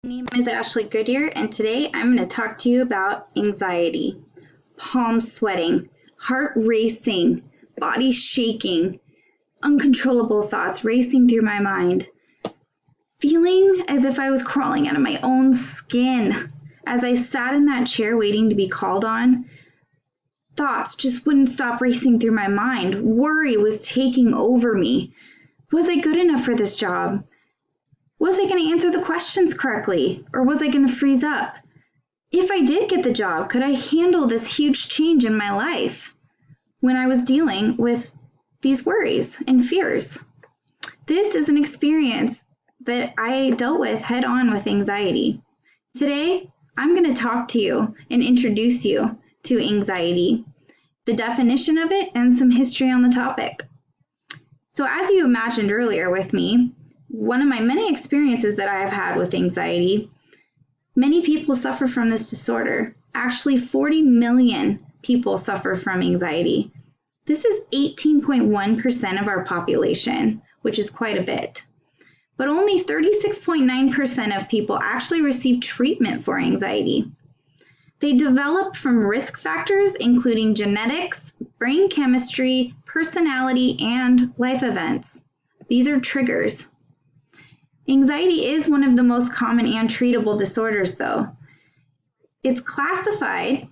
My name is Ashley Goodyear, and today I'm going to talk to you about anxiety. Palm sweating, heart racing, body shaking, uncontrollable thoughts racing through my mind, feeling as if I was crawling out of my own skin. As I sat in that chair waiting to be called on, thoughts just wouldn't stop racing through my mind. Worry was taking over me. Was I good enough for this job? Was I going to answer the questions correctly, or was I going to freeze up? If I did get the job, could I handle this huge change in my life when I was dealing with these worries and fears? This is an experience that I dealt with head on with anxiety. Today, I'm going to talk to you and introduce you to anxiety, the definition of it, and some history on the topic. So as you imagined earlier with me, one of my many experiences that I have had with anxiety, many people suffer from this disorder. Actually, 40 million people suffer from anxiety. This is 18.1% of our population, which is quite a bit. But only 36.9% of people actually receive treatment for anxiety. They develop from risk factors including genetics, brain chemistry, personality, and life events. These are triggers. Anxiety is one of the most common and treatable disorders, though. It's classified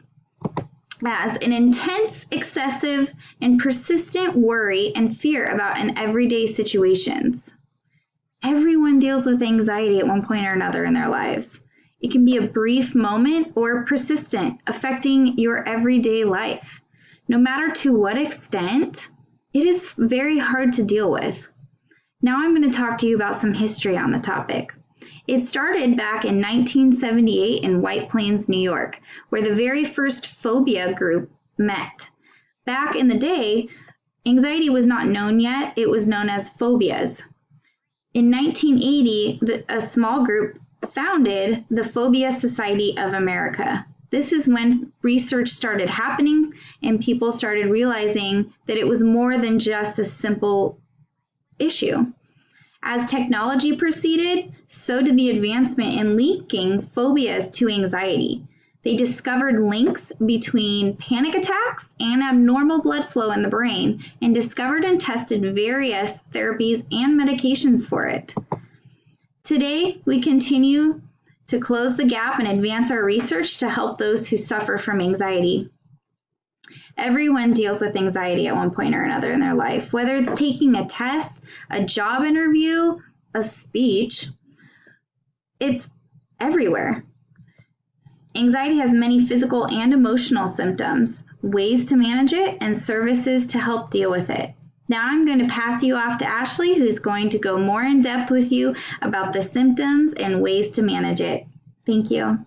as an intense, excessive, and persistent worry and fear about in everyday situations. Everyone deals with anxiety at one point or another in their lives. It can be a brief moment or persistent, affecting your everyday life. No matter to what extent, it is very hard to deal with. Now I'm going to talk to you about some history on the topic. It started back in 1978 in White Plains, New York, where the very first phobia group met. Back in the day, anxiety was not known yet. It was known as phobias. In 1980, a small group founded the Phobia Society of America. This is when research started happening and people started realizing that it was more than just a simple issue. As technology proceeded, so did the advancement in linking phobias to anxiety. They discovered links between panic attacks and abnormal blood flow in the brain and discovered and tested various therapies and medications for it. Today, we continue to close the gap and advance our research to help those who suffer from anxiety. Everyone deals with anxiety at one point or another in their life, whether it's taking a test, a job interview, a speech. It's everywhere. Anxiety has many physical and emotional symptoms, ways to manage it, and services to help deal with it. Now I'm going to pass you off to Ashley, who's going to go more in depth with you about the symptoms and ways to manage it. Thank you.